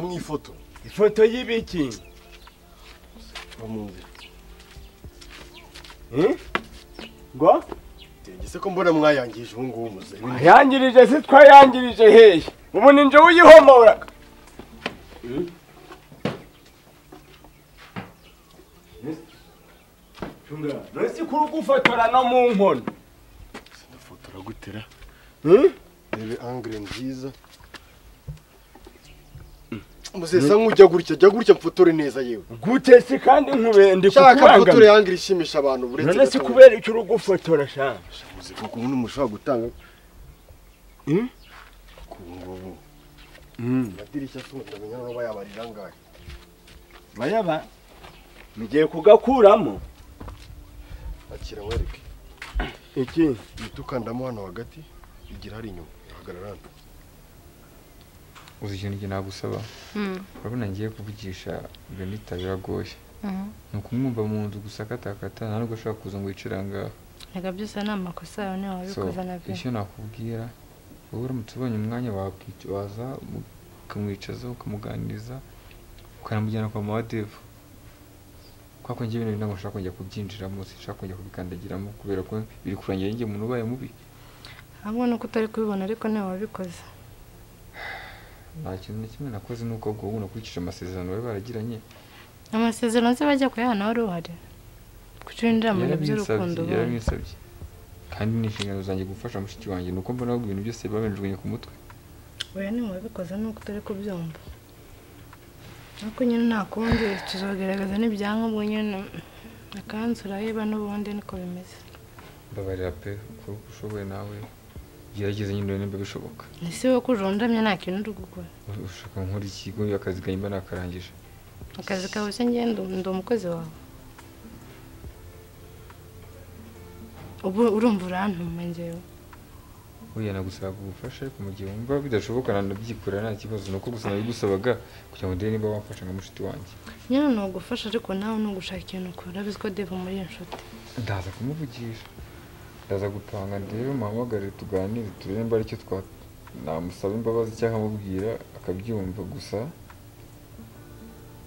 mwifoto ifoto y'ibiki bamunze ngo tegese ko mbona mwayangije ubu ngubu muze yangirije se twayangirije hehe ubu ninje uyihomora Nasi kuri gufotora no mu nkono sinafotora gutera rebe angle nziza Musesa nkujya gutya mfotore neza yewe gute se kandi nkubende kukuranga mfotore angle ishimisha abantu buretse nasi kubera icyo uri gufotora sha muze kuko umuntu mushaka gutanga kungo madirishya sumutamenya no bayabarira ngaye bayaba mugiye kugakuramo akira wereke iki nitukandamo hano hagati igira hari inyuma hagarara uzi ikintu nagusaba urabona ngiye kuvugisha Benita biragoye nuko umwumva mu nzu gusakatakata nta nubwo ashaka kuza ngo yicaranga Ega byose na makosa yawe niwe wabikoze na byo icyo nakubwira wowe uramutse ubonye umwanya waza ukamwicaza ukamuganiriza ukanamujyana kwa mawadevu kwako ngiye ibintu ntabwo nshaka kujya kubyinjiramo sinshaka kujya kubikandagiramo kubera ko biri kurangira ngiye umuntu ubaye mubi ahubwo nuko utari kubibona ariko niwe wabikoze nta kintu na kimwe nakoze nuko ubwo ubu nakurikije amasezerano bari baragiranye amasezerano se bajya kuyahana wari uhari kucurindira mu by'urukundo yarabinsabye kandi n'inshingano zanjye gufasha mushiki wanjye nuko mbona ko ibintu byose babenjwe ku mutwe oya niwe wabikoze nuko utari kubyumva ariko nyine nta kundi tuzogerageza n'ibyangombwa nyine akanzura yeba n'ubundi niko bimeze mbabarira pe uko ushoboye nawe gerageza nyine nimba bishoboka ese wowe kujundamye nta kintu uri gukora ushaka nkora ikigo akazi gahimba nakarangije akazi kawe se ngende ndi umukozi wawe ubu urumva urantuma njyewe oya nagusaba ubufasha ariko mu gihe wumva bidashoboka nanabyikorera nta kibazo nuko gusa nabigusabaga kugira ngo ndebe niba wamfasha nka mushiti wanjye nyine ni ugufasha ariko nawe ni ugushaka ikintu ukora bizi ko Dave muri iyo nshuti ndaza kumuvugisha ndaza gupanga ndebe muhamagare tuganire turebe nimba aricyo namusaba imbabazi cyangwa amubwira akabyumva gusa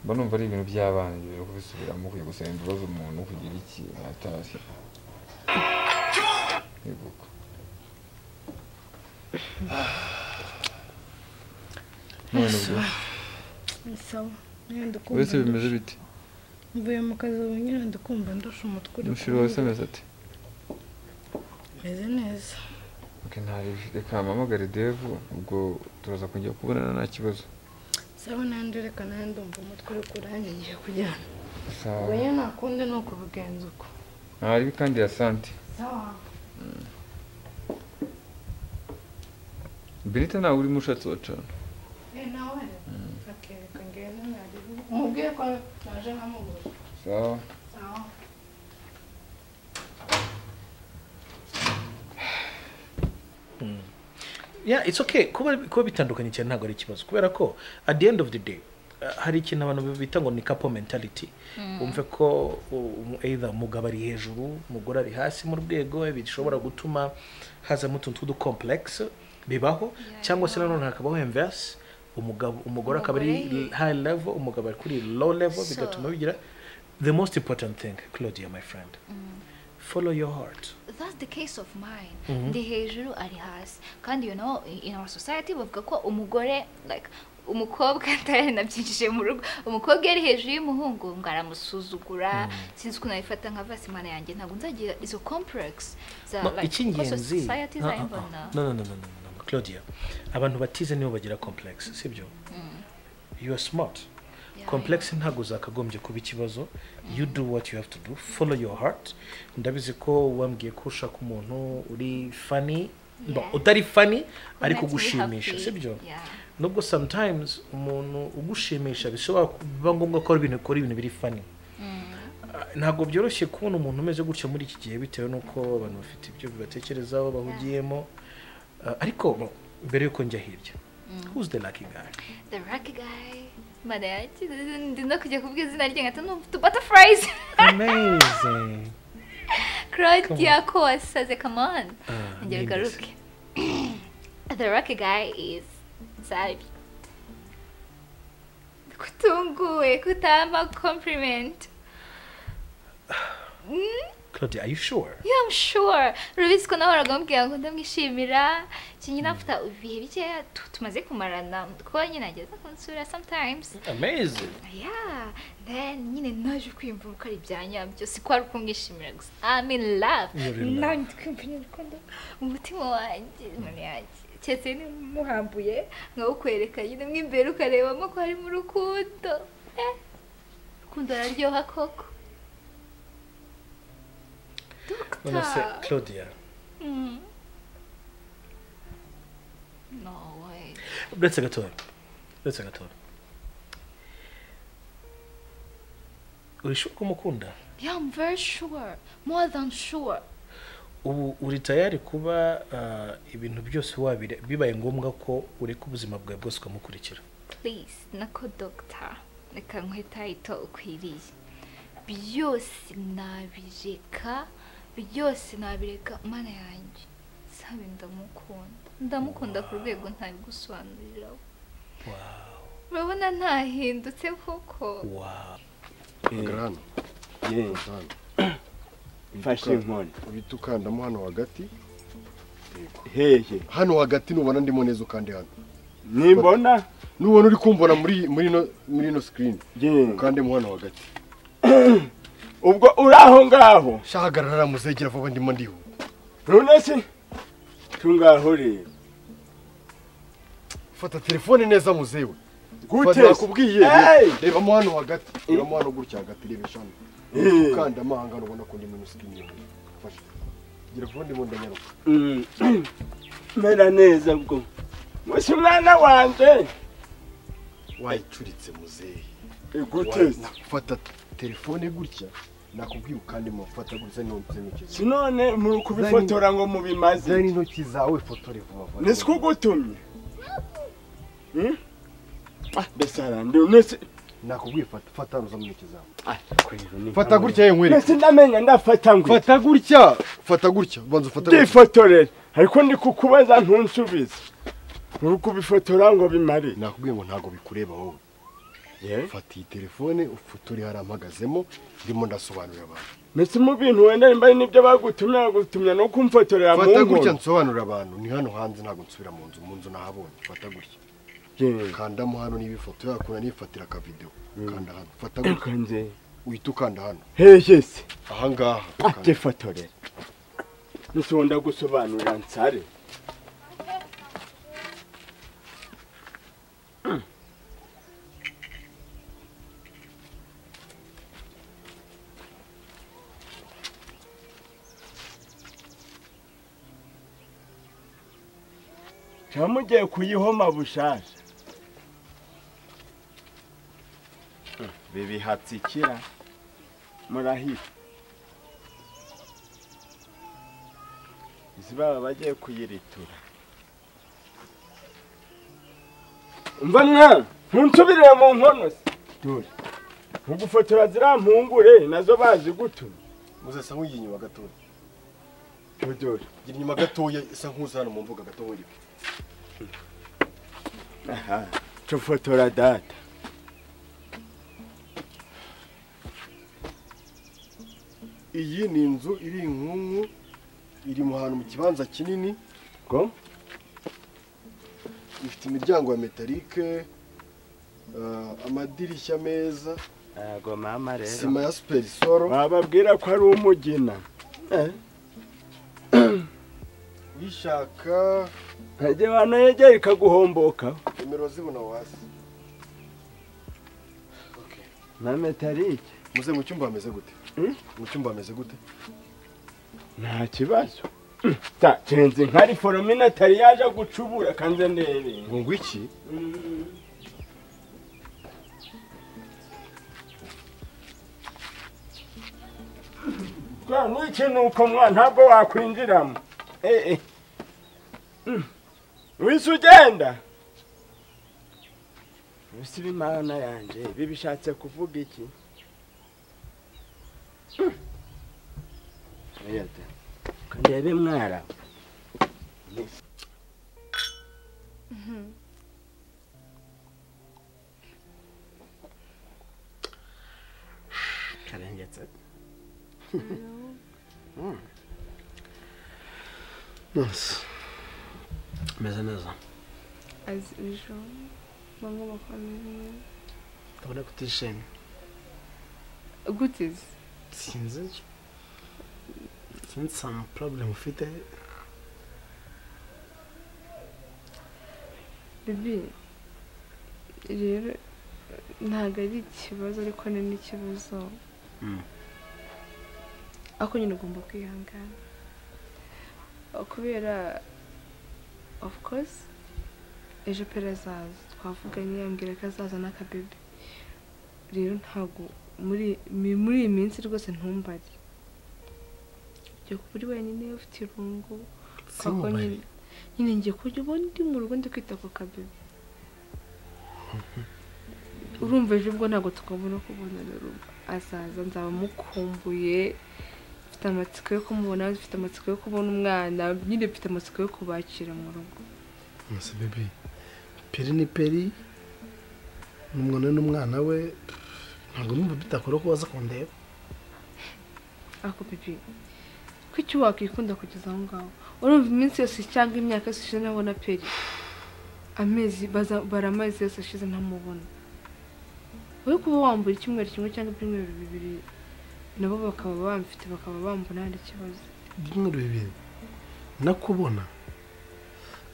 mba numva ari ibintu by'abana rero kubisubiramo kujya gusaba imbabazi umuntu kugira iki atashye ibuka sawa wese bimeze bite mvuye mu kazi ubu nyine ndikumva ndusha umutwe uri mushiro wese ameze ati meze neza reka mpamagare Dave ubwo turaza kujya kubonana nta kibazo sawa nandi reka nawe ndumva umutwe uri kurangiye kujyana sawa ubwo nyine nta kundi ni uko bigenza uko ntari kandi asante sawa Benita nawe uri mushatsi wacana nawe reka ngende nari umubwiye ko naje nkamubura sawa sawa yeah it's okay kuba bitandukanye cyane ntago ari ikibazo kubera ko at the end of the day hari ikintu abantu bita ngo ni couple mentality umve ko either umugabo ari hejuru umugore ari hasi mu rwego bishobora gutuma hazamo utuntu complex bibaho cyangwa se nanone hakabaho inverse umugore akaba ari high level umugabo ari kuri low level bigatuma bigira the most important thing Claudia my friend follow your heart. That's the case of mine. Ndi hejuru ari hasi kandi you know in our society bavuga ko umugore like umukobwa atari nabyinjije mu rugo umukobwa ari hejuru y'umuhungu ngo aramusuzugura sinzi ko nabifata nka vasi mana yanjye ntabwo nzagira izo complex za like society zaimbona no Claudia abantu batize nibo bagira complex sibyo you are smart complex ntago zakagombye kuba ikibazo you do what you have to do follow your heart ndabizi ko wambwiye ko ushaka umuntu uri funny utari funny ariko gushimisha sibyo nubwo sometimes umuntu ugushimisha bishobora kuba ngombwa ko ibintu biri funny ntago byoroshye kubona umuntu umeze gutyo muri iki gihe bitewe nuko abantu bafite ibyo bibatekerezaho bahugiyemo ariko mbere yuko njya hirya who's the lucky guy Madaya, ndino kujya kubwiza izina rye ngata no butterflies. Amazing. Claudia ko wasaze come on. Njye garuke. The lucky guy is Sabi. kutunguwe kutama compliment. Claudia, are you sure? Yeah, I'm sure. Rubizi ko nahoraga mbwira ngo ndamwishimira kinyina afta ibihe bike tumaze kumarana ko nyine ageza kunsura sometimes. Amazing. Yeah, then nyine naje kwiyumva ko ari byanyabyo si kwari kumwishimira gusa. I'm in love. Nandi kwimvira urukundo umutima wanjye none yaje. Cyetse ni muhambuye nkawukwereka nyine mwimbere ukarebamo ko ari mu rukundo. Rukundo araryoha koko. When I say Claudia. No way. Let's get to it. Uri sure kumukunda? Yeah, I'm very sure. More than sure. Uri tayari kuba ibintu byose wabire bibaye ngombwa ko ureka ubuzima bwawe bwose ukamukurikira? Please, nako doctor. Reka nkwita ito ukwiriye. Byose nabireka mana yanjye. Sabe ndamukunda ku rwego ntabigusobanurira. Wow. Urabona ntahindutse koko. Wow. Grano. Mfashe inkoni. Ubitukandamo hano hagati. Hehe. Hano hagati nubona ndimo neza ukandi hano. Nimbona? Nubona uri kumbona muri no screen. Ukandemo hano hagati. Ubwo uraho ngaho. Shahagarara muzegera vuba ndimo ndiho. None se tungaho rero. Fata telefone neza muzewe. Gute nakubwiye reba mo hano hagati. Reba mo hano gutya hagati reba shano. Ukanda amahanga ubona ko ndi muri screen. Fasha. Gira vuba ndimo ndanyaruka. Mera neza ubwo. Mwese mwana wanje. Wayicuritse muzehe. Gute fata telefone gutya nakubwiye ukandi mufata gutya n'intoki. Sinone muri kubifotora ngo mubimaze. Zani intoki zawe fotore vuba. Nisikugutumye. Besara nese nakubwiye fata ruza mu ntoki zawe. Kwero fata gutya yenkwereke. Nese ndamenya ndafata ngwe. Fata gutya banza fata. Ndifotorere ariko ndi kukubaza ntunsubize. Muri kubifotora ngo bimare. Nakubwiye ngo ntago bikureba wowe. Fata iyi telefone ufotore harampagazemo ndimo ndasobanurira abantu. Nese mu bintu wenda nimba nibyo bagutumya no kumfotorera mu ngo. Fata gutya nsobanurira abantu ni hano hanze ntago nsubira mu nzu nahabonye. Fata gutya. Kanda mo hano niba ifoto yakuna nifatira ka video. Kanda hano. Fata gutya. Uhita ukanda hano. Yes. Aha ngaha. Ate fotorera. Nisonda gusobanurira nsare. Chamugiye kuyihoma bushasha. Bibi hatsikira. Murahira. Izibaba bagiye kuyiritura. Umva mwana, ntunsubirire mu nkono se. Dore. Ugufotora zirampungure nazo bazi gutuma. Muze sa nkuyi inyuma gatoya. Dore. Gira inyuma gatoya isa nkuzana mu mvuga gatoya. Aha, tufotora data. Iyi ni inzu iri inkungu iri mu hantu mu kibanza kinini. Ko? Ifite imiryango ya metalike, amadirishya meza. Ago mama rero. Sima ya supersoro. Bababwira ko ari umugina. Wishaka Haje wana yegera ikaguhomboka. nimero zibona wasi. Na metalike. Muze mu cyumba ameze gute? Mu cyumba ameze gute? Nta kibazo. Ta cenze nkari foromina tari yaje gucubura kanze ndebe. Ngo iki? Kwa niki nuko mwana ntabwo wakwinjiramo. Wisi ugenda? Wisi bimana yanje bibishatse kuvuga iki? Ayate. Kandebe mwara. Nossa. Meze neza. As usual. Mangoma kwa mimi. Ndabona ko utishimye. Gutiz. Sinzi some problem ufite. Bibi. Rero ntabwo ari ikibazo ariko ni n'ikibazo. Ako nyine ugomba kwihangana. Kubera of course ejo perazaza twavuganye yambwira ko azaza n'akabebe. Rero ntabwo muri iyi minsi rwose ntumbari. Jya kuri wenyine ufite irungu. Kako nyine ngiye kujya ubona ndi mu rugo ndi kwita ku kabebe. Urumva ejo ubwo ntabwo tukabona kubonana ruba. Azaza nzaba mukumbuye. Mfite amatsiko yo kumubona, mfite amatsiko yo kubona umwana, nyine mfite amatsiko yo kubakira mu rugo. Muse bebe. Peri ni peri. N'umwana we ntabwo numva bitakora ko waza kundeba. Ako bebe. Kuki wakikunda kugeza aho ngaho? Urumva iminsi yose cyangwa imyaka yose ishize nabona peri. Amezi baramaze yose ashize ntamubona. Wowe kuba wambura icyumweru kimwe cyangwa ibyumweru bibiri nabo bakaba bamfite bakaba bambona hari ikibazo. Ibyumweru bibiri nakubona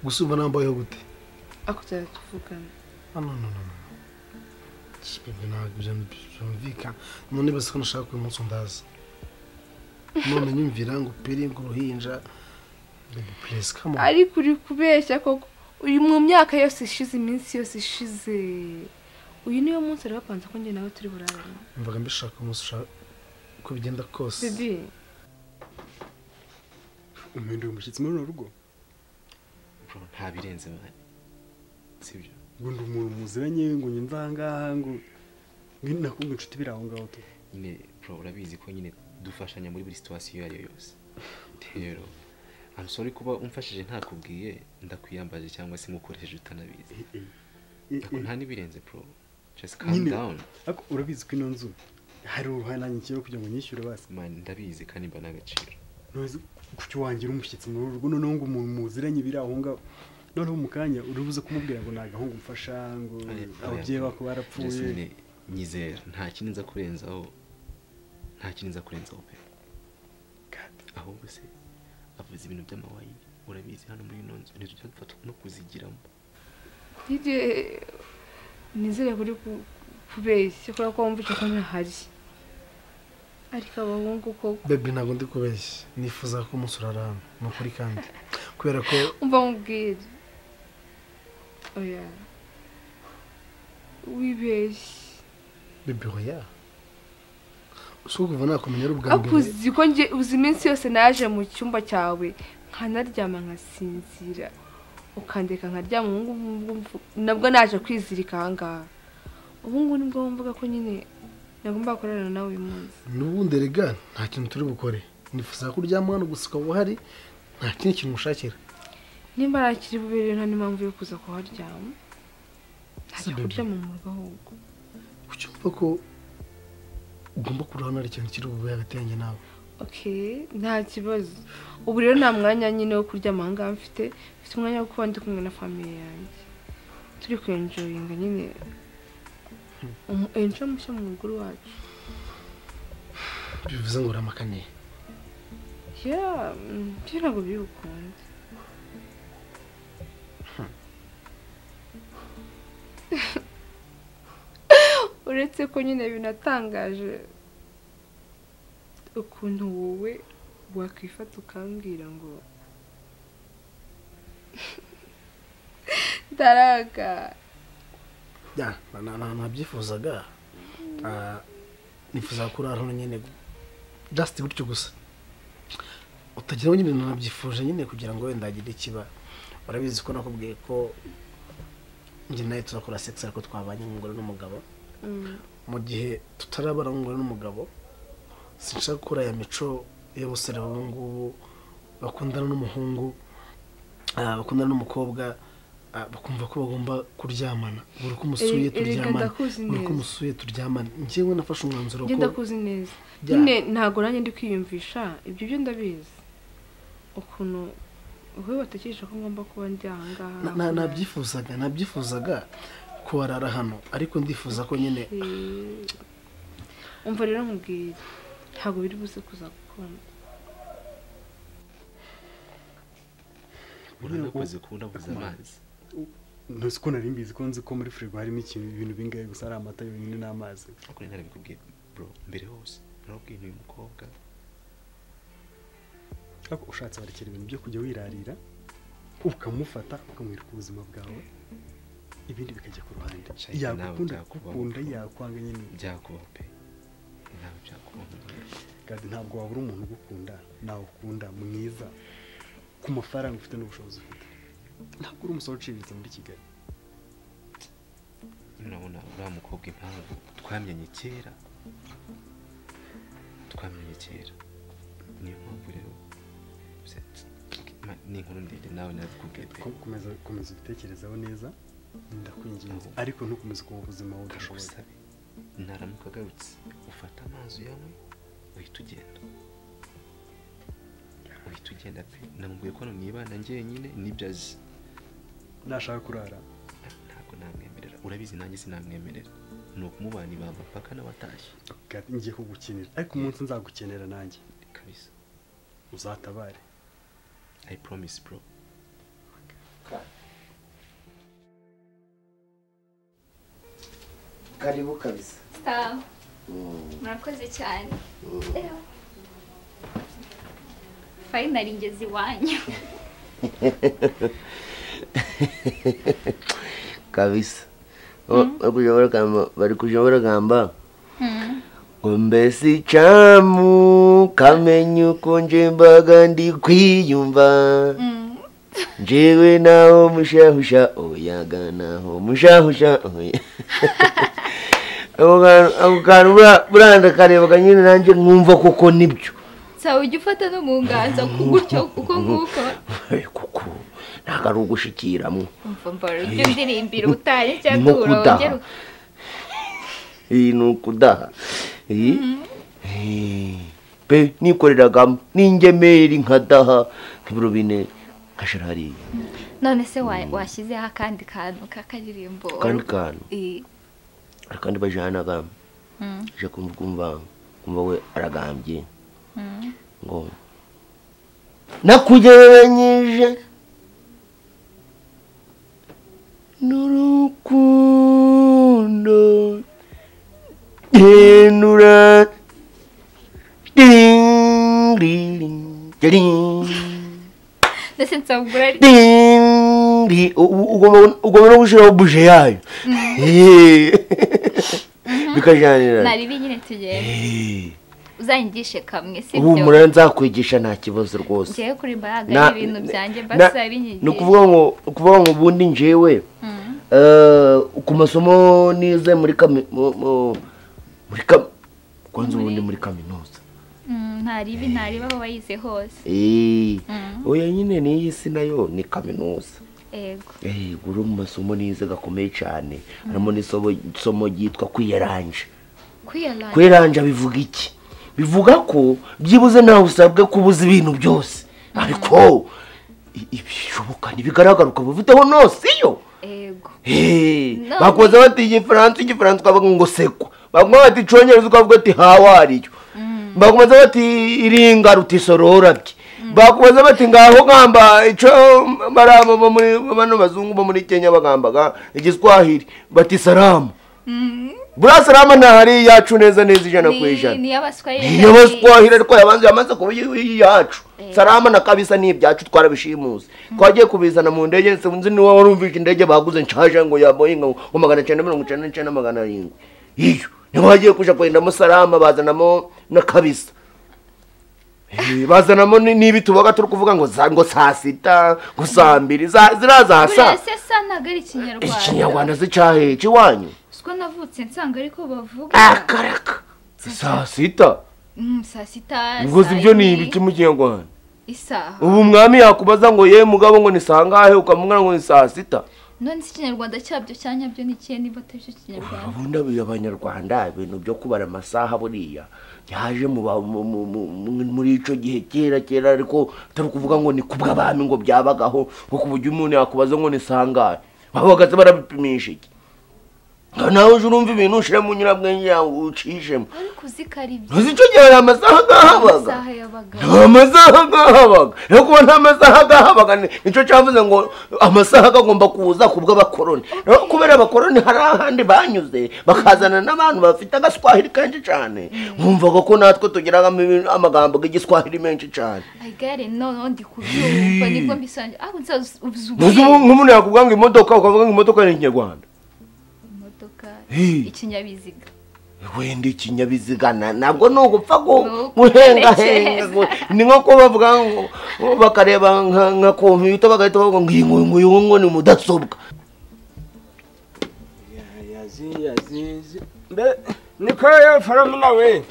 gusa uba nambayeho gute? Ako tuvugana. No. Bebe ntabwo byumvikana. None basi ko nashaka ko uyu munsi undaza. None nyumvira ngo peri ngo uruhinja. Bebe please come on. Ariko uri kubeshya koko. Uyu mu myaka yose ishize iminsi yose ishize. Uyu niyo munsi rero bapanze ko njye nawe turi burarane. Mvaga mbishaka umunsi ushaka uko bigenda kose. Bibi. Umuntu umushyitsi muri rugo. Bro nta birenze mane. Sibyo. Ngo ndi umuntu muziranye ngo nyimvanga ngo nakumva inshuti biraho ngaho to. Nyine bro urabizi ko nyine dufashanya muri buri situation yari yose. Rero I'm sorry kuba umfashije ntakubwiye ndakwiyambaje cyangwa se mukoresheje utanabizi. Ako nta nibirenze bro. Just calm down. Ako urabizi ko ino nzu hari uruhana nyikiro kugira ngo nyishyure basi. Man ndabizi kandi mba nagaciro. Noze kuki wangira umushyitsi muri rugo noneho ngo umuntu muziranye biraho ngaho. Noneho umukanya uribuze kumubwira ngo nagahungu mfasha ngo ababyeyi bako barapfuye. Nyizera nta kintu nza kurenzaho. Nta kintu nza kurenzaho pe. Ahubwo se avuze ibintu by'amawayi urabizi hano muri ino nzu ntitujya dufata no kuzigiramo. Ije nizere kuri kubeshya ko wumva icyo kana hari. Ariko abahungu ko Bebe ntabwo ndi kubeshya. Nifuza ko umunsi urarama n'ukuri kandi kubera ko umva mubwire. Oya. Wibeshye. Bebe oya. Ushobora kuva nakumenya ari ubwa mbere. Akuzi ko nje uzi iminsi yose naje mu cyumba cyawe nkanaryama nkasinzira. Ukandeka nkaryama nabwo naje kwizirika ahangaha. Ubu nibwo wumvaga ko nyine nagomba gukorana nawe uyu munsi. N'ubundi rega nta kintu turi bukore. Nifuza ko uryama hano gusa ukaba uhari nta kindi kintu ushakira. Nimba arakiri bubere nta n'impamvu yo kuza kuharyama. Ntajya kuryama mu rugo ahubwo. Ucyumva ko ugomba kurahana ari ikintu kiri bube hagati yanjye nawe. Okay, nta kibazo. Ubu rero nta mwanya nyine wo kuryama ahangaha mfite umwanya wo kuba ndi kumwe na famille yanjye. Turi kwenjoyinga nyine. Enjoy mushya mu rugo rwacu. Bivuze ngo uramakaniye. Yeah, ntabwo birukunze. Uretse ko nyine binatangaje ukuntu wowe wakwifata ukambwira ngo Daraga. Ya, nabyifuzaga. Nifuza kurara hano nyine just gutyo gusa. Utagira nyine nabyifuje nyine kugira ngo wenda agire ikiba. Urabizi ko nakubwiye ko njye nawe turakora sex ariko twabanye n'umugore n'umugabo. Mu gihe tutarabana n'umugore n'umugabo sinshaka gukora ya mico y'abasore b'ubu ngubu bakundana n'umuhungu bakundana n'umukobwa bakumva ko bagomba kuryamana buri ko umusuye turyamana buri ko umusuye turyamana njyewe nafashe umwanzuro ko ngenda kuzi neza nyine ntago nanjye ndi kwiyumvisha ibyo byo ndabizi ukuntu wowe watekereje ko ngomba kuba ndi ahangaha nabyifuzaga ko warara hano ariko ndifuza ko nyine umva rero nkubwire ntabwo biri buze kuza gukunda uranakoze kubona buza amazi ntuzi ko nari mbizi ko nzi ko muri firigo harimo ibintu bingahe gusa ari amata yonyine n'amazi ariko narabikubwiye bro mbere hose narabwiye uyu mukobwa ariko ushatse barekera ibintu byo kujya wirarira ukamufata ukamwereka ubuzima bwawe ibindi bikajya ku ruhande yakukunda yakwanga nyine byakubaho pe nawe byakubaho kandi ntabwo wabura umuntu ugukunda nawe ukunda mwiza ku mafaranga ufite n'ubushobozi ufite ntabwo uri umusore uciriritse muri Kigali urabona uriya mukobwa impamvu twamenye kera niyo mpamvu rero ni inkuru ndende nawe nabikubwiye pe komeza ubitekerezaho neza ndakwinginze ariko ntukomeze kuba ubuzima wowe udashoboye naramuka agarutse ufata amazi yawe uhita ugenda pe namubwiye ko nibana njyenyine nibyo azi nashaka kurara ntabwo namwemerera urabizi nanjye sinamwemerera ni ukumubana ibamba paka n'abatashye ngiye kugukenera ariko umunsi nzagukenera nanjye kabisa uzatabare I promise bro karibu kabisa sawa murakoze cyane finally ngeze iwanyu kabisa bari kuja baragamba ngo mbese icamu kamenya uko nje mbaga ndi kwiyumva njyewe naho mushahusha oyaga naho mushahusha oya ako kantu buranda karebaga nyine nanjye mwumva koko nibyo sawa ujya ufata no mu nganza gutyo uko nguko kuko ntabwo ari ugushikiramwo mbara ujya ndirimbira utari cyangwa urongera ni ukudaha pe nikoreragamo n'ingemeri nkadaha nk'ibiro bine nkashira hariya none se washyizeho akandi kantu k'akaririmbo akandi kantu kandi bajanaga je kumva we aragambye ngo nakugereranyije n'urukundo genura ding ding ding ndetse nsabugura ding ugomba no gushiraho buje yayo bikajanira nari binyine tugenda uzanyigishe kamwe sibyo ubu murana nzakwigisha nta kibazo rwose ngiye kuri baga ibintu byanjye basa binyigisha nukuvuga ngo ubundi njewe ku masomo nize muri kwanza ubundi muri kaminuza ntariba aho wayize hose oya nyine niyi si nayo ni kaminuza ego guru mu masomo nize gakomeye cyane harimo n'isomo ryitwa kwiyaranja bivuga iki bivuga ko byibuze nawe usabwe kubuza ibintu byose ariko ibishoboka ntibigaragara ukaba ufiteho nosiyo bakoze bati igifaransa ukavuga ngo sekwa bavuga bati icongereza ukavuga ati hawariyo bakomeza bati iringa rutisorora bye bakomeza bati ngaho gamba ico barabo bano bazungu bo muri Kenya bagambaga igiswahili bati salama bura salama na hari yacu neza ijana ku ijana ni abaswahili ariko yamaze kuba yacu salama na kabisa ni ibyacu twarabishimuze twagiye kubizana mu ndege nzi ni wowe urumvije indege baguze nshaje ngo ya Boeing ngo 999 iyo niho hagiye kuja kwenda mu salama bazanamo na kabisa bazanamo nibi tubaga turi kuvuga ngo saa sita ngo saa mbiri ziraza ese nagari ikinyarwanda zicahe kiwanyu siko navutse nsanga ariko bavuga akaraka saa sita ngo sibyo ni ibiki mu kinyarwanda isaha ubu mwami yakubaza ngo ye mugabo ngo ni sangahe ukamubwira ngo ni saa sita none si ikinyarwanda cyabyo cyanyabyo ni ikihe niba atari cyo kinyarwanda ubundi abanyarwanda ibintu byo kubara amasaha buriya yaje muri ico gihe kera ariko atari kuvuga ngo ni kubw'abami ngo byabagaho ngo kuburyo umuntu yakubaza ngo ni sangahe babagaze barabipimisha iki nawe uje urumva ibintu ushira mu nyirabwenge yawe ucishemo ariko uzikari ibyo uzico gihe amasaha gahabaga amasaha gahabaga rero kuba nta masaha gahabaga nico cyavuze ngo amasaha agomba kuza kubw'abakoroni rero kubera abakoroni hari ahandi banyuze bakazana n'abantu bafite agaswahili kenshi cyane nkumvaga ko natwe tugira amagambo y'igiswahili menshi cyane agare no ndi kubyumva nibwo mbisanje aho nzaza nk'umuntu yakubwira ngo imodoka ukavuga ngo imodoka ni ikinyarwanda ikinyabiziga wenda ikinyabiziga nabwo ni ugupfa guhengahenga ni nko ko bavuga ngo bakareba nka kompiyuta bagahita bavuga ngo iyi ngo ni mudasobwa niko yo Faramina we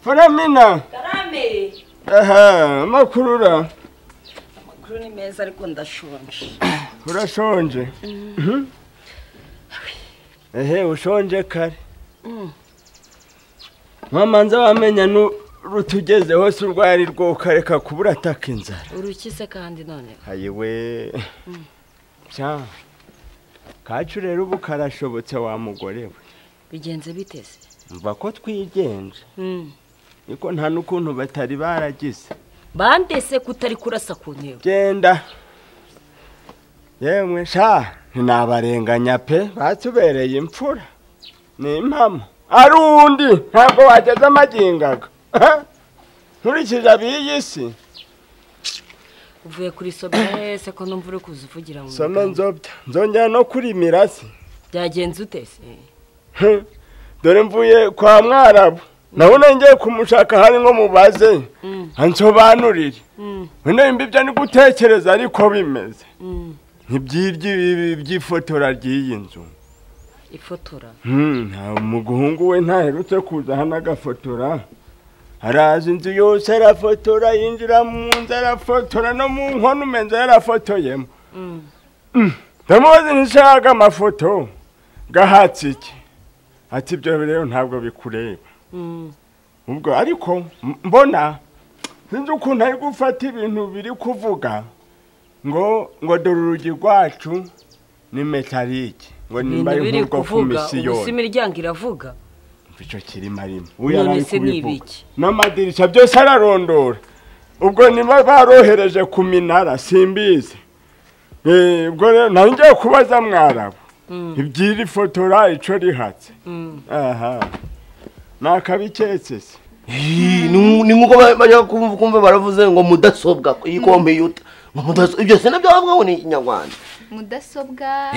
Faramina Karame makurura amakuru ni meza ariko ndashonje urashonje ushonje kare mwamanza wamenya rutugezeho se urwari rwo kareka kubura ataka inzara urukise kandi none ayiwe cya kacu rero ubu karashobotse wa mugore we bigenze bitese mva ko twigenje niko nta n'ukuntu batari baragize bandese kutari kurasa ku ntego genda yemwe sha ninabarenganya pe batubereye imfura ni impamo arundi ntabwo wageze amagingaga nkurikije abiyi si uvuye kuri sobera hese ko numva uri kuzivugira mu some nzobya nzongera no kuri mirasi byagenze utese dore mvuye kwa Mwarabu nawe ngiye kumushaka hari ngo mubaze ansobanurire wenda imbibya ni gutekereza ariko bimeze by'ifotora ry'iyi nzu ifotora mu guhungu we ntaherutse kuza hano agafotora araza inzu yose arafotora yinjira mu nzu arafotora no mu nkono umenza yarafotoyemo ndamubaza nishaka amafoto gahatse iki ati ibyo rero ntabwo bikureba ubwo ariko mbona sinzi ukuntu ari gufata ibintu biri kuvuga ngo dore urugi rwacu ni metalike ngo nimba ari nk'urwo ku misiyoni ubu imiryango iravuga icyo kirimo arimo none se ni ibiki n'amadirishya byose ararondora ubwo niba barohereje ku minara simbizi ubwo rero nawe ngiye kubaza Mwarabu iby'iri fotora icyo rihatse aha nakabiketse se ni nk'uko bajya kumva baravuze ngo mudasobwa iyi kompiyuta ibyo se nabyo bavuga ngo ni ikinyarwanda mudasobwa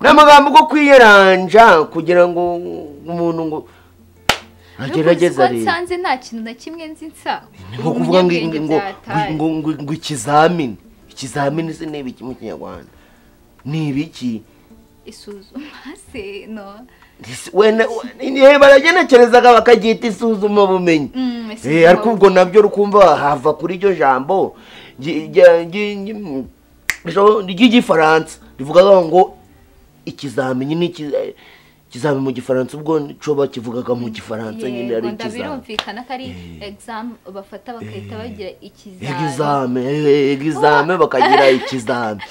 n'amagambo go kwiyeranja kugira ngo umuntu ngo agerageze ariko nsanze nta kintu na kimwe nzi nsa nko kuvuga ngo ikizamini se n'ibiki mu kinyarwanda ni ibiki isuzuma se no wenda baragenekerezaga bakagita isuzuma bumenyi ariko ubwo nabyo rukumva hava kuri iryo jambo ry'igifaransa rivuga ngo ikizamini ni ikizami mu gifaransa ubwo nico bakivugaga mu gifaransa nyine ari ikizami birumvikana ko ari exam bafata bakahita bagira ikizami exame bakagira ikizami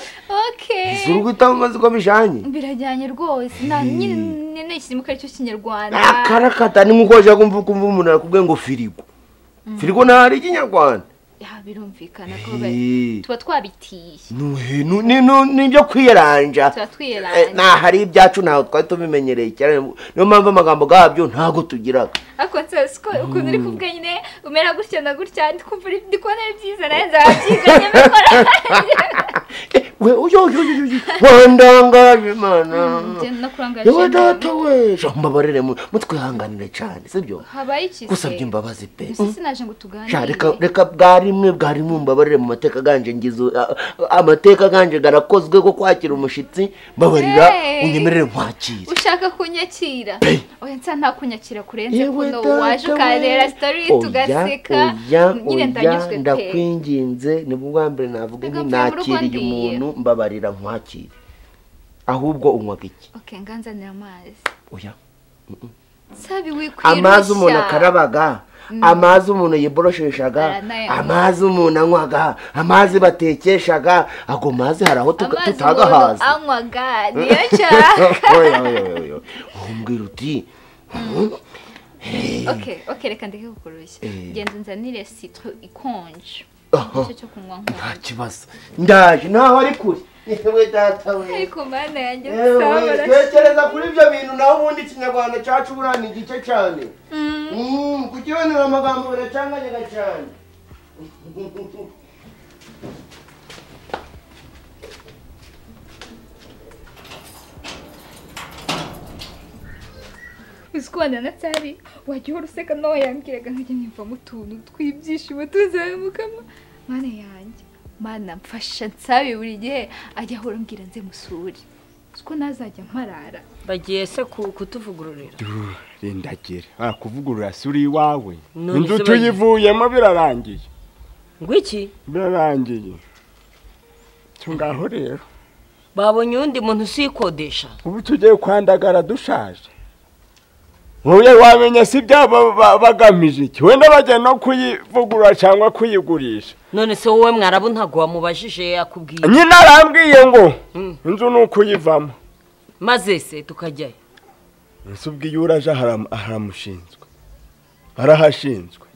okay isurugu itamaze ko bijanye birajyanye rwose nta nyine n'ikirimo cyo kinyarwanda akarakata ni nkuko aje kumva umuntu arakubwiye ngo firigo ntari ikinyarwanda birumvikana ko tuba twabitiye nibyo kwiyeranja hari ibyacu ntaho twari tubimenyereye cyane niyo mpamvu amagambo gabyo ntago tugiraga ariko nse ukuntu uri kuvuga nyine umera gutya na gutya ndi kubona ari byiza nawe nzabyiganye wandangaje mana yewe data we mbabarire mutwihanganire cyane sibyo gusabye imbabazi pe sinaje ngo tuganire reka bwari mumbabarire mu mateka ganje ngizo amateka ganje garakozwe ko kwakira umushitsi mbabarira unyemerere nkwakire ushaka kunyakira oya nsa nta kunyakira kurenze kuno waje ukarera story tugaseka nyine ndanyuzwe pe ndakwinginze ni bwa mbere navuga nti nakiriye umuntu mbabarira nkwakire ahubwo unywaga iki okay nganzanira amazi oya sabi wikwirushya amazi umuntu akarabaga amazi umuntu yiborosheshaga amazi umuntu anywaga amazi batekeshaga ago mazi haraho tutagahaza anywaga niyo nshaka oya umbwira uti okay reka ndeke kukurushya genda unzanire citron ikonje cyo kunywa nta kibazo ndaje naho ari kuri yewe data we ariko mana yanjye sabara tekereza kuri ibyo bintu naho ubundi Kinyarwanda cyacu burani igice cyane kukibonera amagambo biracanganya cyane Usikwana na tsari wajya uruseka no yambwiraga nkajya nyumva mu tuntu twibyishimo tuzamukama mana yanjye mana mfasha nsabe buri gihe ajya ahora mbwira nze musuri siko nazajya mparara bagiye se kutuvugururira rindagira kuvugurura suri iwawe inzu tuyivuyemo birarangiye ngwiki birarangiye cyo ngaho rero babonye undi muntu usikodesha ubu tugiye kwandagara dushaje Uye wamenye si byaba bagamije iki wenda bajya no kuyivugurura cyangwa kuyigurisha none se wowe mwarabu ntago wamubajije akubwiye nyina arambwiye ngo inzu nukuyivamo maze se tukajyayo nsubwiye uraje haramushinzwe arahashinzwe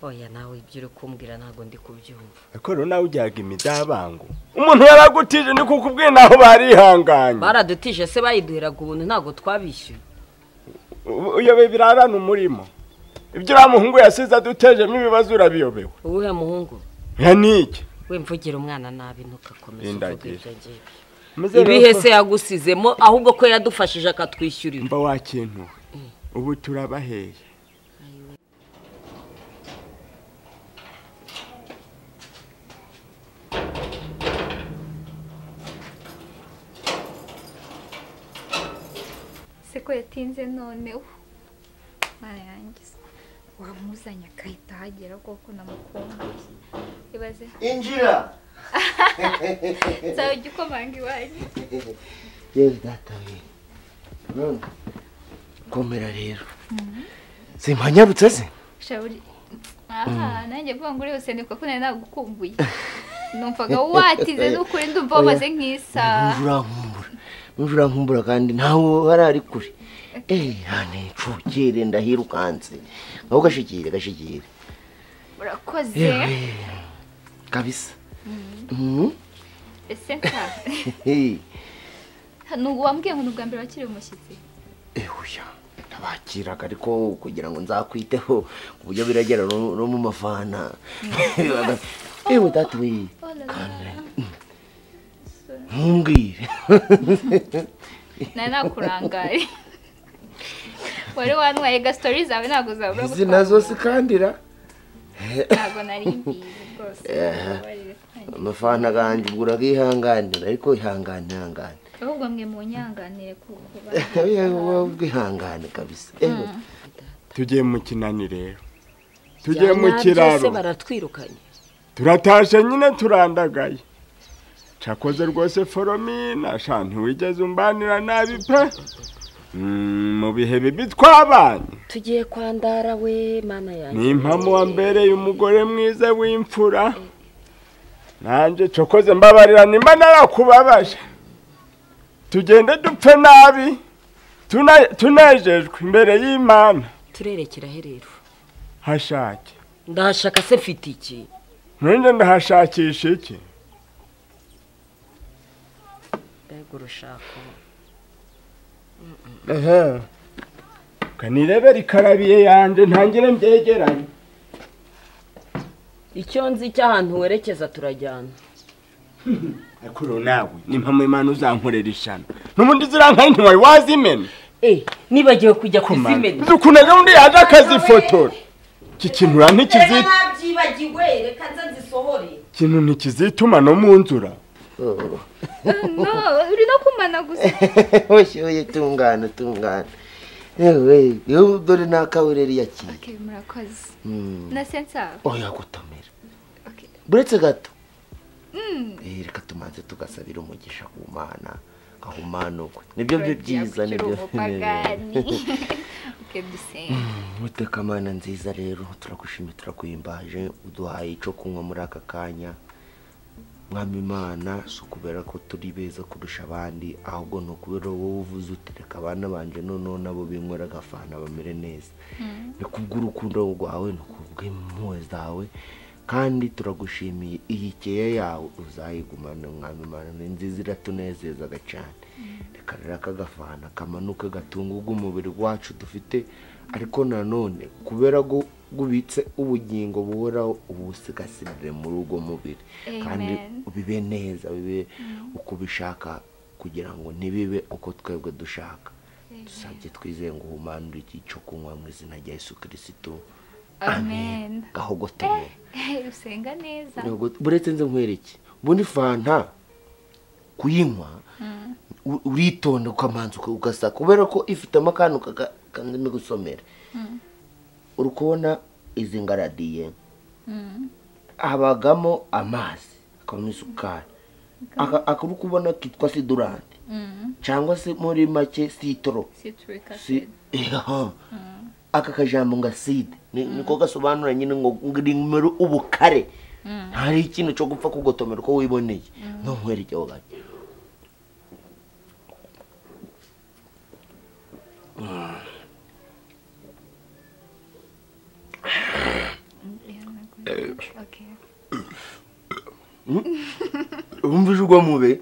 oya nawe ibyo kumbwira ntago ndi kubyumva ariko rero nawe ujyaga imidabango umuntu yaragutije ni kukubwiye naho barihanganye baradutije se bayiduheraga ubuntu ntago twabishyuye uyobe birarana umurimo ibyo uramuhungu yasize adutejemo ibibazo urabiyobewe uwuhe muhungu ya niki we mvugira umwana nabi ntukakomeza uvuga ibyo ngiye ibihe se yagusizemo ahubwo ko yadufashije akatwishyurira mba wakintu ubu turabaheye seko yatinze none mana yanjye wamuzanya akahita hagera koko namukumbuye ibaze injira sawa gikomanga iwanyu yewe data we none komera rero simpanyarutse se shaburi nanjye vuga ngo yose niko ko nari nagukumbuye numvaga watize n'ukuri ndumva wamaze nk'isaha Mujura nkumbura kandi ntawo harari kuri hane cukire ndahirukanze ngaho gashikire urakoze kabisa ese nta nugu wambwiye ngo nubwa mbere wakiriye umushyitsi oya nabakiraga ariko kugira ngo nzakwiteho kuburyo biragera no mu mafana ewe data we Mungi. Nana kurangari. Wari wanwaye ga stories zawe nago zabura. Izi nazo sikandira. Nago nari mbizi rwose. Amafana ganje buragihanganira ariko ihangane. Ahubwo mwe mu nyanganire kuko bihangane kabisa. Tugiye mu kinani rero. Tugiye mu kiraro. Se baratwirukanye. Turatashe nyine turandagaye. Chakoze rwose foromina shanti wigeze umbanira nabi pe mu bihe bibi twabanye tugiye kwandara we mana yanjye ni impamo wa mbere y'umugore mwiza w'imfura nanje cokoze mbabarira nimba narakubabaje tugende dupfe nabi tunejejwe imbere y'Imana turerekera herero hashake ndashaka se mfite iki nende ndahashakisha iki urushako kanirebe rikarabiye yanje ntangire mbyegeranye icyo nzi cy'ahantu werekeza turajyana akuru nawe nimpamo Imana uzankorera ishano n'ubundi zirankaye ntiwari wazimena nibagiwe kujya kuzimena dukunaga undi yaje akazifotora iki kintu ntikizituma nabyibagiwe reka nzisohore kintu ntikizituma no mu nzura no uri no kumana gusa oye tungana ewe yo dore nakawureri yaki okay murakoze na sensa oya gutomera buretse gato reka tumanze tugasabira umugisha ku Mana ahumanukwe nibyo byiza nibyo Muteka Mana nziza rero turagushimira turakuhimbaje uduhaye ico kunywa muri aka kanya Mwami Imana so kubera ko turi beza kurusha abandi ahubwo no kubera wowe uvuze utereka abana banje none nabo binywera gafana bamere neza ni kubw'urukundo rwawe no kubw'impuhwe zawe kandi turagushimiye iyi keye yawe uzayigumana Mwami Imana nziza iratunezeza cyane reka rero akagafana kamanuka gatunguga umubiri wacu dufite ariko nanone kubera go gubitse ubugingo buhoraho ubusigasirire muri ugo mubiri kandi bibe neza bibe uko bishaka kugira ngo ntibibe uko twebwe dushaka dusabye twizeye ngo uhumanure iki cyo kunywa mu izina rya Yesu Kristo amen gahogoteye usenga neza buretse nze nkwereke bundi fanta kuyinywa uritonda ukamanza ugasa kubera ko ifite amakanu kandi n'igusomera urukubona izi ngaradiye habagamo amazi akabamo isukari akabukubona kitwa sidurante cyangwa se muri make citro aka kajambo nga acide niko gasobanura nyine ngo ngiri ubukare hari ikintu cyo gupfa kugotomera ko wiboneye no nkwereke ho gaje umvije ugwa mube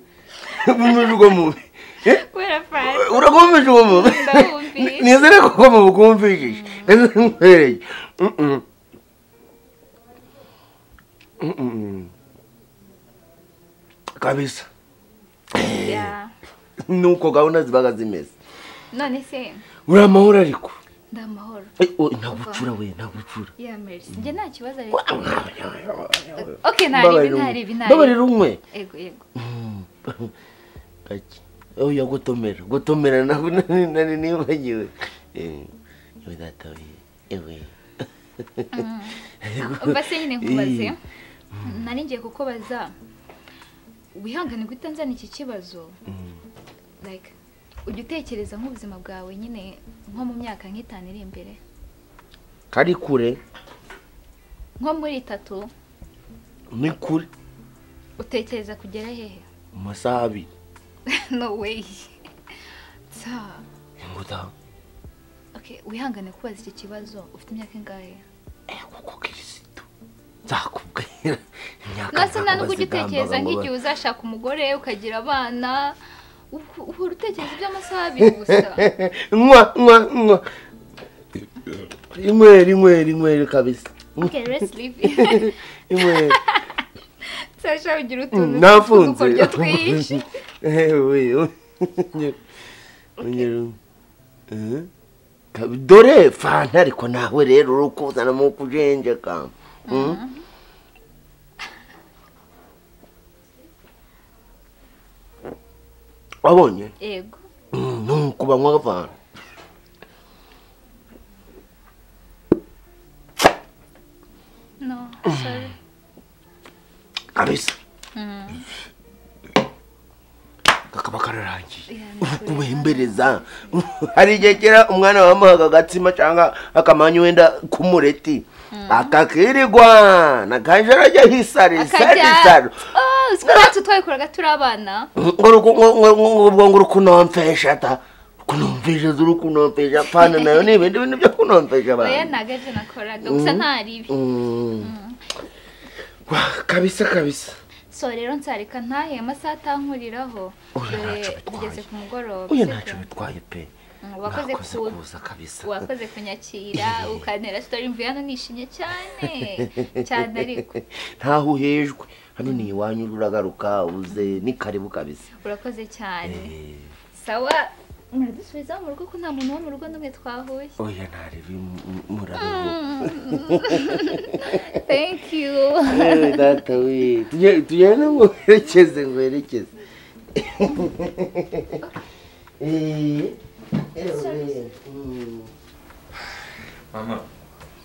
urakumvije ugwa mube nizere ko mubukumvishije nkwereye kabisa nuko gahunda zibaga zimeze none se uri amahoro ariko ndamahoro ntagucura we ntagucura merci njye nta kibazo ariko okay ntari babarira umwe yego kaki oya gutomera nari nibagiwe yo data we base nyine nkubaze nari ngiye kukubaza wihangane gutanzana iki kibazo like ujya utekereza nk'ubuzima bwawe nyine nko mu myaka nk'itanu iri imbere kari kure nko muri 3 ni kure utekereza kugera hehe mu masaha 2 no way nguda okay wihangane kubaza iki kibazo ufite imyaka ingahe kuko Kristo zakubwira nase nta n'ubwo utekereza nk'igihe uzashaka umugore ukagira abana uhora utekereza iby'amasaha 2 gusa mwa rimwe kabisa okay let's leave imwe sasha ugira utuntu nafunze ukoryo twishi dore fanta ariko nawe rero urukuzana mu kujenjeka wabonye yego nuko banywa fanta no sorry kabisa kakaba kararangiye kubembereza hari igihe kera umwana wamuhaga agatsima cyangwa akamanyu wenda kumureti akakirirwa nakanje arajya hisari twatsi twayikoraga turi abana ngo urukunomfesha ta kunomfesha z'urukunomfesha pana nayo ni ibindi bintu byo kunomfesha abantu oya nagaje nakoraga gusa ntaribi kabisa so rero nsarika ntahe amasaha atankuriraho bigeze ku mugoroba oya ntacyo bitwaye pe wakoze kuza kabisa wakoze kunyakira ukantera story mvuye hano nishimye cyane ariko ntaho uhejwe hano ni iwanyu uragaruka uze ni karibu kabisa urakoze cyane sawa muradusubiza mu rugo ko nta muntu wo mu rugo n'umwe twahuye oya ntaribi murabiho thank you data we tujyane ngwerekeze mama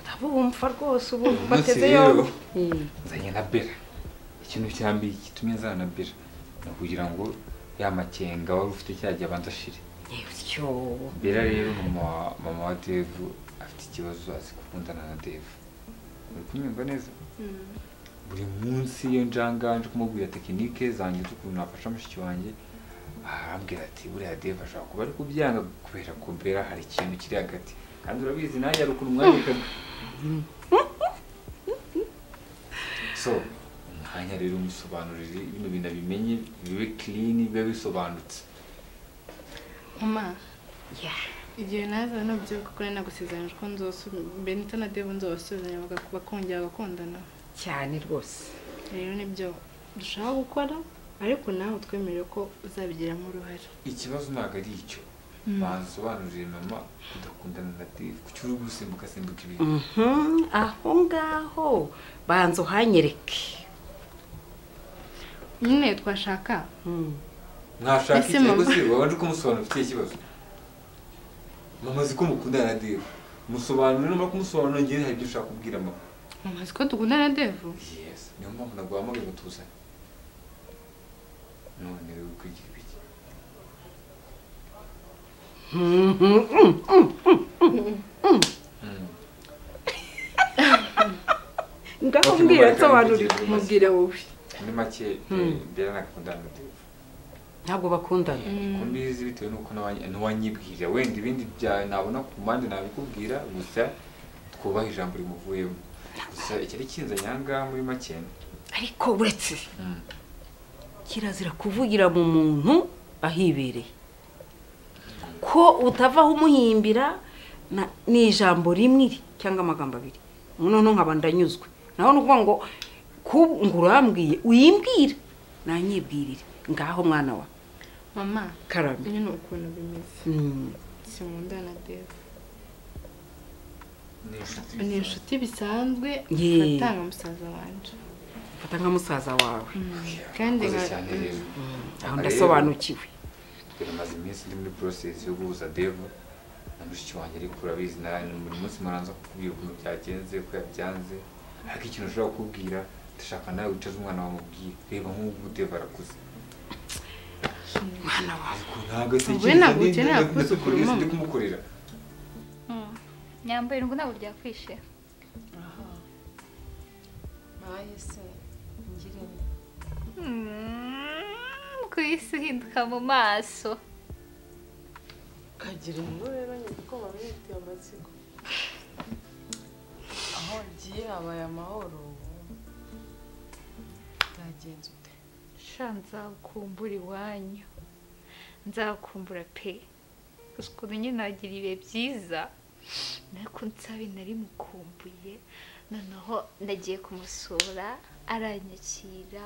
ndabumva rwose ubu bateze yo nzanye na bera ikintu cya mbere gitumye nzanabira ni ukugira ngo ya makenga wari ufite cya gihe abanza ashire Bera rero mama wa Dave afite ikibazo azi gukundana na Dave uri kunyumva neza buri munsi iyo njanganje kumubwira tekinike zanjye z'ukuntu nafasha mushiki wanjye arambwira ati buriya Dave ashaka kuba ari kubyanga kubera ko Bera hari ikintu kiri hagati kandi urabizi nanjye ari ukuntu mwanyikaga so umwanya rero umusobanurire bino bintu bimenye bibe clean bibe bisobanutse mama igihe naza nabyo kuko nagusezeranyije ko Benita na Dave nzobasubiranya bakongera bagakundana cyane rwose rero nibyo dushaka gukora ariko nawe twemereye ko uzabigiramo uruhare ikibazo ntabwo ari icyo bansobanurire mama kudakundana na Dave kuki uri gusimbuka ibintu aho ngaho banza uhanyereke nyine twashaka mwashaka ikigo se wabanje kumusobanurira ufite ikibazo mama azi ko mukundana na Dave musobanurire no kumusobanurira ngiye hari ibyo ushaka kubwira mama mama azi ko dukundana na Dave yes niyo mpamvu naguhamagaye ngo tuzane none rero kwigira ibiki ngaho mbwira nsobanurira mubwire wowe muri make Bera nakundana na Dave ntabwo bakundana ko mbizi bitewe nuko ntiwanyibwira wenda ibindi bya nabona ku mpande nabikubwira gusa twubaha ijambo rimuvuyemo gusa icyari kinza nyanga muri make ariko uretse kirazira kuvugira mu muntu ahibereye ko utavaho umuhimbira ni ijambo rimwe cyangwa amagambo abiri noneho nkaba ndanyuzwe naho nukuvuga ngo urambwiye uyimbwira nanyibwirire ngaho mwana wa mama karame nyine ukuntu bimeze simundana na Dave ni inshuti bisanzwe fatanga musaza wanje fata nka musaza wawe kandi aho ndasobanukiwe maze iminsi ndi muri process yo guhuza Dave na mushiki wanjye ariko urabizi buri munsi muranza kukubwira ukuntu byagenze ko yabyanze ariko ikintu ushobora kukubwira ndashaka nawe wicaze umwana wawe mubwire reba nk'ubu Dave arakuze mwana wawe ntabwo atekereza neza ndi kumukorera nyambaye ngo ntabwo ryakwishe bahise ngirente ku isi uhinduka mu maso kagira inkuru rero nyine ko babifitiye amatsiko aho ngiye habaye amahoro byagenze ute sha nzakumbura iwanyu nzakumbura pe gusa ukuntu nyine nagira ibihe byiza ariko nsabe nari mukumbuye noneho ndagiye kumusura aranyakira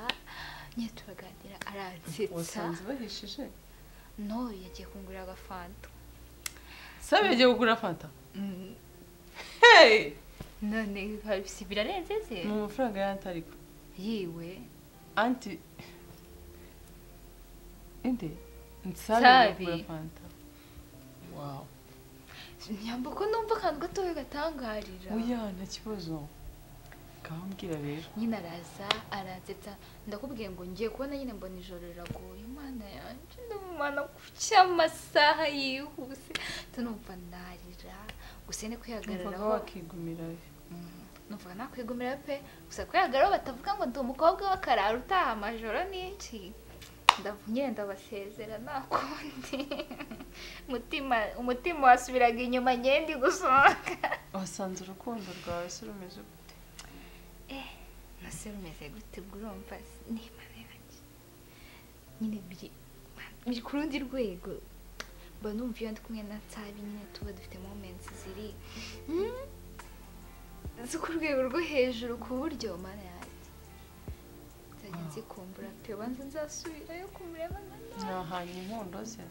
nyine turaganira aransetsa wasanze bahishije no yagiye kungurira agafanta sabe yagiye kugura fanta hey none si birarenze se mu mafaranga y'anti ariko yiwe anti inde nsabe kugura fanta wow nyamba ko numva akantu gatoya gatangarira oya nta kibazo kambwira rero nyine araza aransetsa ndakubwiye ngo ngiye kubona nyine mbona ijoro riragoye imana yanjye ndamumana kuki amasaha yihuse tunumva narira gusa ni kwihagararaho wakigumira numva nakwigumira pe gusa kwihagararaho batavuga ngo ndi umukobwa w'akarara utaha amajoro n'iki nyine ndabasezera nakundi umutima wasubiraga inyuma ngende gusohoka wasanze urukundo rwawe se rumeze gute nase rumeze gute urumva n'imana yanjye nyine biri ku rundi rwego mba numva iyo ndi kumwe na Nsabi nyine tuba dufite moments ziri zo ku rwego rwo hejuru ku buryo mana yanjye nzajya nzikumbura pe banza nzasubirayo kumureba nahanye inkondo ze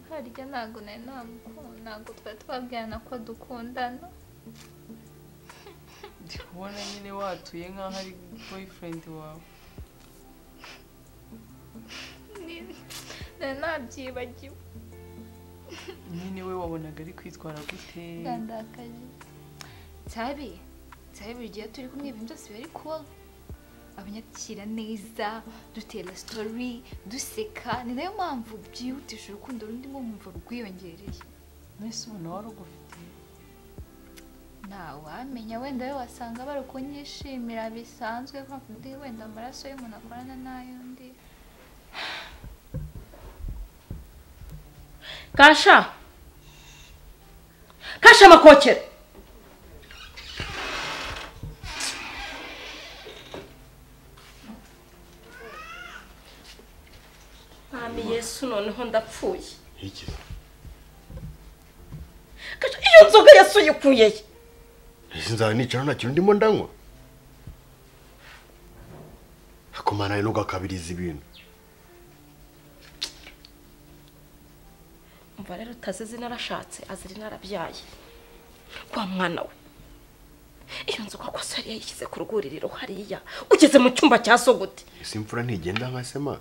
harya ntabwo ntabwo twari twabwirana ko dukundana ndi kubona nyine watuye nk'aho ari boyfriend wawe nabyibagiwe nyine we wabonaga ari kwitwara gute ndandakaje Nsabi buri gihe turi kumwe ibintu byose biri cool abanyakira neza dutera story duseka ni nayo mpamvu byihutisha urukundo rundimo mwumva rwiyongereye mwese ubona wari ugufitiye ntawamenya wenda we wasanga bari kunyishimira bisanzwe ko ndi wenda amaraso y'umuntu akorana n'ay'undi Kasha makokere Mami Yesu noneho ndapfuye iki Kasha iyo nzoga Yesu yikuye nzaba nicara nta kintu ndimo ndanywa akomana n'ugakabiriza ibintu umva rero utazizi narashatse aziri narabyaye kwa mwana we iyo nzoga ko sari yayishyize ku rwuririro hariya ugeze mu cyumba cya sogute ese imfura ntigenda nka sema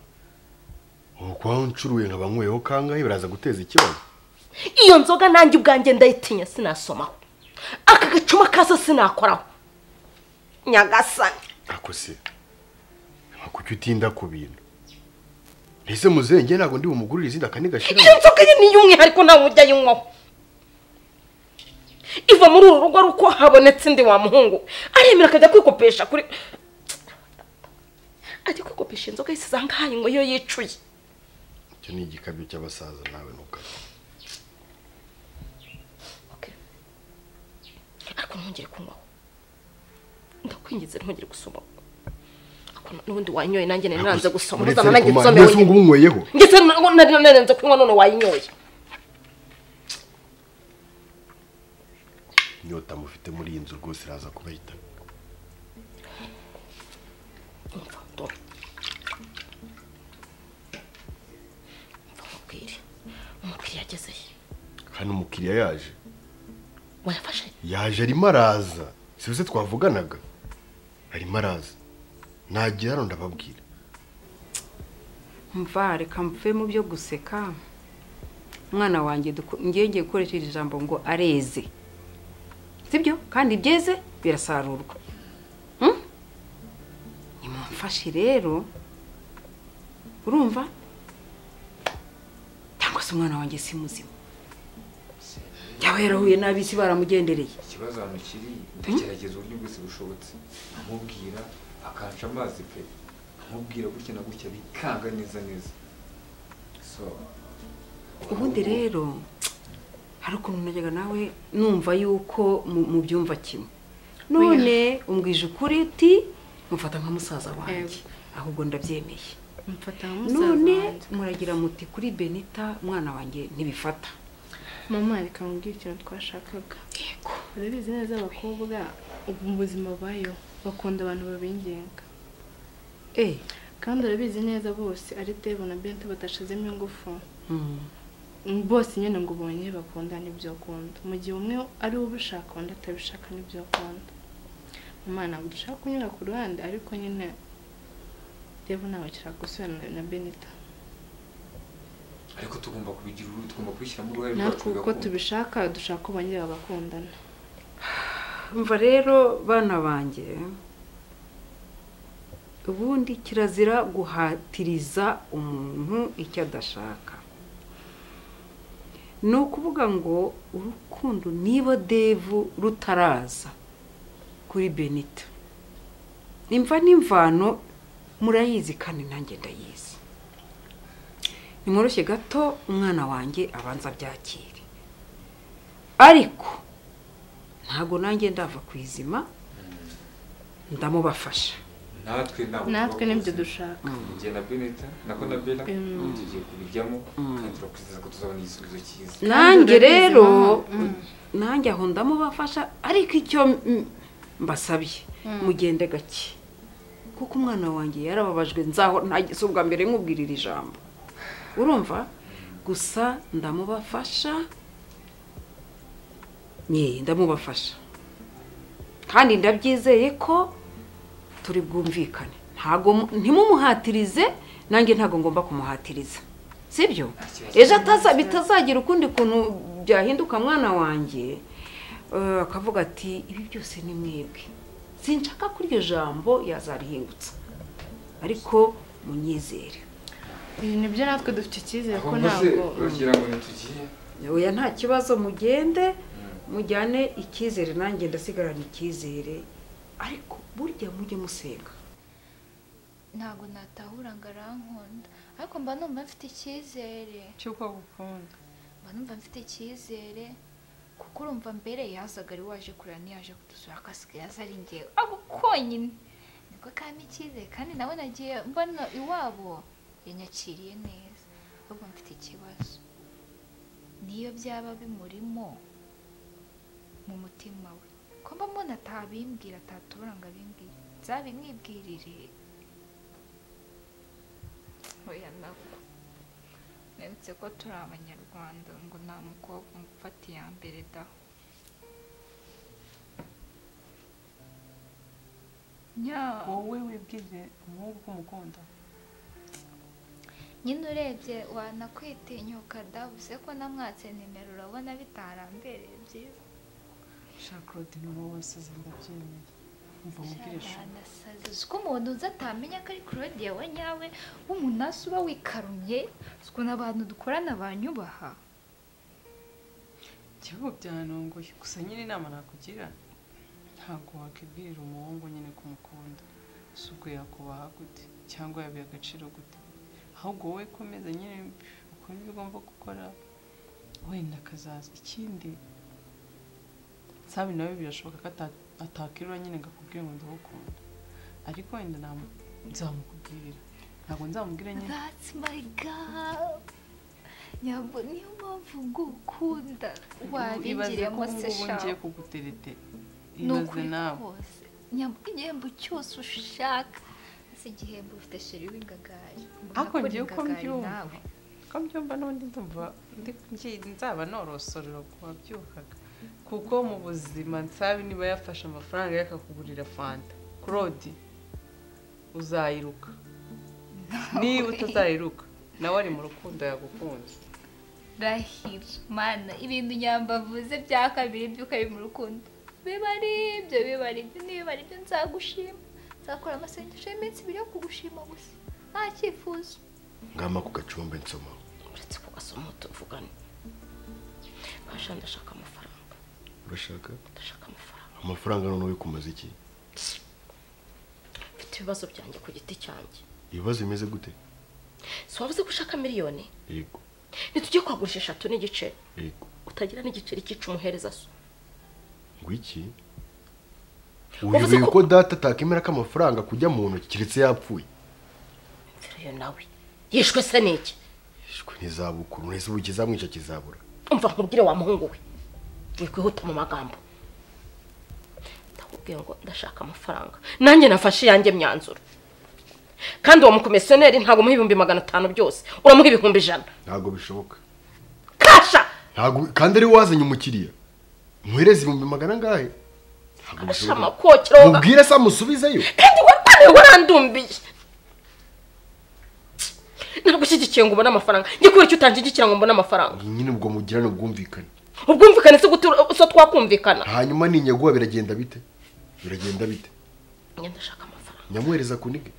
ubu kwa ncuruye nkaba nkweho kangahe biraza guteza ikibazo iyo nzoga nanjye ubwanjye ndayitinya sinasomaho aka gacuma kaza sinakoraho nyagasani ako se kuki utinda ku bintu ese muzenge ntabwo ndi bumugurire izindi akanigashira iyo nzoga ye ni y'umwihariko ntawe ujya yinywaho iva muri uru rugo ruko habonetse ndi wa muhungu aremera akajya kwikopesha kuri ajya kwikopesha inzoga yise zangahaye ngo iyo yicuye icyo ni igikabyo cy'abasaza nawe ntukajya ariko ntongere kunywaho ndakwingize ntongere gusoma n'ubundi wanyoye nanjye nanze gusoma uzana nanjye nsome wenyine ngo unyweyeho ngise narenze kunywa none wayinyoye inyota mufite muri iyi nzu rwose iraza kubahita umukiriya agezeye hano umukiriya yaje wayafashe yaje arimo araza si se twavuganaga arimo araza nagira hano ndababwira mva reka mve mu byo guseka umwana wanjye ngiye gukoresheje ijambo ngo areze sibyo kandi byeze birasarurwa nimumfashe rero urumva cyangwa se umwana wanjye si muzima yaba yarahuye n'abisi baramugendereye ikibazo hano kiri ndagerageza uburyo bwose bushobotse amubwira akanca amazi pe amubwira gutya na gutya bikanga neza neza ubundi rero hari ukuntu najyaga nawe numva yuko mu byumva kimwe none umbwije ukuri uti mufata nka musaza wanjye ahubwo ndabyemeye none muragira muti kuri Benita umwana wanjye ntibifata mama reka mubwire ikintu twashakaga yego urabizi neza abakobwa mu buzima bayo bakunda abantu babingenga kandi urabizi neza bose ari Dave na Bente batashizemo ingufu bose nyine ngo ubonye bakunda n'ibyo akunda mu gihe umwe ari we ubishaka undi atabishaka n'ibyo akunda mama ntabwo dushaka kunyura ku ruhande ariko nyine Dave ntabwo ashaka gusubirana na Benita ariko tugomba kubigira tugomba kubishyiramo uruhare natwe uko tubishaka dushaka ko bongera bagakundana mva rero bana banjye ubundi kirazira guhatiriza umuntu icyo adashaka ni ukuvuga ngo urukundo niba Dave rutaraza kuri Benita imva n'imvano murayizi kandi nanjye ndayizi nimworoshye gato umwana wanjye abanza byakire ariko ntago nanjye ndava ku izima ndamubafasha natwe nibyo dushaka njye na Benita nako na Bella tugiye kubijyamo kandi turakwizeza ko tuzabona igisubizo cyiza nanjye rero nanjye aho ndamubafasha ariko icyo mbasabye mugende gake kuko umwana wanjye yarababajwe nzaho ntagise ubwa mbere nkubwirira ijambo urumva gusa ndamubafasha ndamubafasha kandi ndabyizeye ko turi bwumvikane ntago ntimumuhatirize nanjye ntago ngomba kumuhatiriza sibyo ejo bitazagira ukundi kuntu byahinduka mwana wanjye akavuga ati ibi byose ni mwebwe sinshaka kuri iryo jambo yazarihingutsa ariko munyizere ibi nibyo natwe dufite icyizere ko ntabwo oya nta kibazo mugende mujyane icyizere nanjye ndasigarana icyizere ariko burya mujye musenga ntabwo natahura ngo arankunda ariko mba numva mfite icyizere cy'uko gukunda mba numva mfite icyizere kuko urumva mbere yazaga ari waje kureba ntiyaje kudusura akasigaye yaza ari ngewe ako konyine niko kama icyizere kandi nawe nagiye mbona iwabo yanyakiriye neza ahubwo mfite ikibazo niyo byaba bimurimo mu mutima we ko mba mbona atabimbwira atatubura ngo abimbwire nzabimwibwirire oya nabwo nibutse ko turi abanyarwanda ngo nta mukobwa ngo ufate iya mbere da wowe wibwire umuhungu ko umukunda nyine urebye wanakwitinyuka dabuze ko namwatse nimero urabona bitarambereye byiza shaka Claude ni wowe wasize ndabyemeye umva mubwirisha uzi ko umuntu uzi atamenya ko ari Claudia we nyawe w'umunasi uba wikarumye ukuntu abantu dukorana banyubaha ikibazo byanongoye gusa nyine inama nakugira ntabwo wakibwirira umuhungu nyine kumukunda si ubwo yakubaha gute cyangwa yabiha agaciro gute ahubwo wowe komeza nyine ukora ibyo ugomba gukora wenda akazaza ikindi sabi nawe birashoboka ko atakirura nyine ngo akubwire ngo ndagukunda ariko wenda nzamukubwira ntabwo nzamubwira nyine that's my girl nyabwo niyo mpamvu ngukunda wabingiremo se shaho ngiye kuguterete ibaze nawe nyabwo igihembo cyose ushaka si igihembo ufite sheri w'ingagari ako ngiye ko mbyumva n'ubundi ndumva nzaba norosorera kuwabyukaga kuko mu buzima nsabi niba yafashe amafaranga yakakugurira fanta Claude uzayiruka niba utazayiruka nawe ari mu rukundo yagukunze rahira mana ibintu nyambavuze bya kabiri by'uko ari mu rukundo biba ari ibyo niba ari ibyo nzagushima nzakora amasengesho y'iminsi ibiri yo kugushima gusa nta cyifuzo ngama ku gacumbe nsoma uretse kugasoma tuvugane kasha ndashaka amafaranga urashaka ndashaka amafaranga amafaranga none uri kumaza iki mfite ibibazo byanjye ku giti cyanjye ibibazo bimeze gute si wavuze ko ushaka miliyoni yego ntitujye kwagurisha 3 n'igice yego utagira n'igiceri cy'icu umuhereza so ngwiki uyobewe ko data atakemera ko amafaranga kujya mu ntoki kiretse yapfuye mfiriyo nawe yishwe se n'iki yishwe n'izabukuru nese ubu kizamwica kizabura umva nkubwire wa muhungu we wikwihuta mu magambo ndakubwiye ngo ndashaka amafaranga nanjye nafashe yanjye myanzuro kandi uwo mukomisiyoneri ntabwo muha 500 byose uramuha 100 ntabwo bishoboka kasha ntabwo kandi ari wazanye umukiriya muhereza 500 ngahe kasha makokero mubwire se amusubizeyo kandi warandumbiye nagushyigikiye ngo ubone amafaranga ngikure cyo utangigikira ngo mbone amafaranga nyine ubwo mugirane ubwumvikane ubwumvikane se so twakumvikana hanyuma ninyaguha biragenda bite ngenda shaka amafaranga nyamuhereza kunige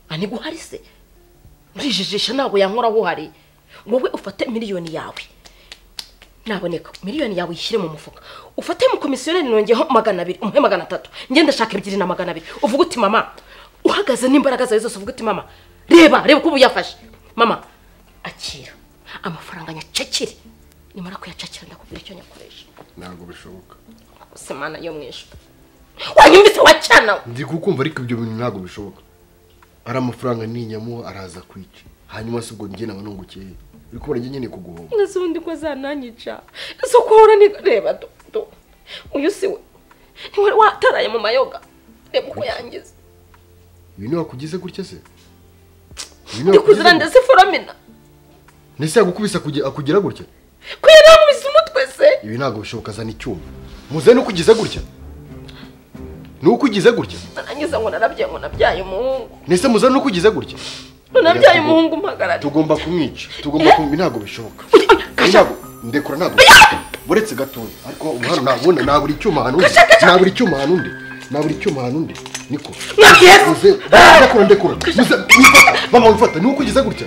ani guhari se urijijisha ntabwo yankora aho hari wowe ufate miliyoni yawe naboneka miliyoni yawe yishyire mu mufuka ufate mu komisiyoneri nongeho 200 umuhe 300 ngenda shaka 2 na 200 uvuga uti mama uhagaze n'imbaraga zawe zose uvuga uti mama reba ko ubu yafashe mama akira amafaranga nyacakire nimara kuyacakira ndakubwira icyo nyakoresha ntabwo bishoboka semana yo mwisho wanyumvise wacyana ndi kukumva ariko ibyo bintu ntabwo bishoboka ari amafaranga ninyamu araza kwica hanyuma se ubwo njye nawe nungukeye uri kubona njye nyine kuguhomba nazundi ko zananyica so kohora ni reba do uyu si we ni wataraye mu mayoga reba ko yangize ibintu wakugize gutya se ndi kuzira ndetse foramina nese yagukubisa akugira gutya kuya namubise umutwe se ibi ntabwo bishoboka zana icyuma muze no kugize gutya nuko ugize gutya narangiza ngo narabye ngo nabyaye umuhungu nese muze no kugize gutya nabyaye umuhungu mpagarara tugomba kumwica ntabwo bishoboka ndekura ntabwo buretse gatoya ariko umuhano nabona naburi icyuma hano naburi icyuma hano undi nabura icyuma hano undi niko Nakiyesi! ndekura mama wifata ni uko ugize gutya